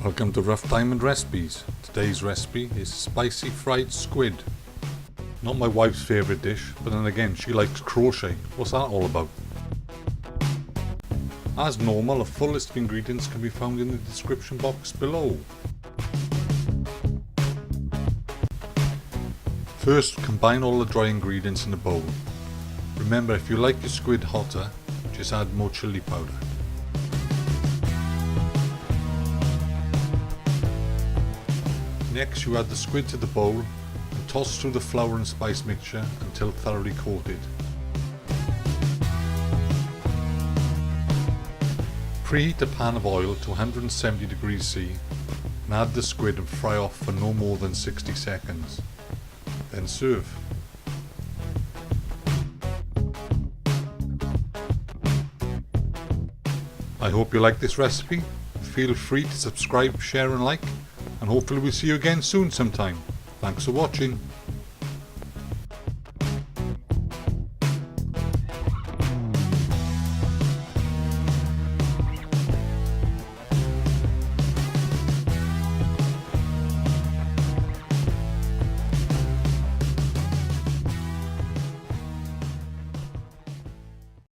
Welcome to Rough Diamond Recipes. Today's recipe is spicy fried squid. Not my wife's favourite dish, but then again she likes crochet. What's that all about? As normal, a full list of ingredients can be found in the description box below. First, combine all the dry ingredients in a bowl. Remember, if you like your squid hotter, just add more chilli powder. Next, you add the squid to the bowl and toss through the flour and spice mixture until thoroughly coated. Preheat a pan of oil to 170 degrees C and add the squid and fry off for no more than 60 seconds. Then serve. I hope you like this recipe. Feel free to subscribe, share and like, and hopefully we'll see you again soon sometime. Thanks for watching.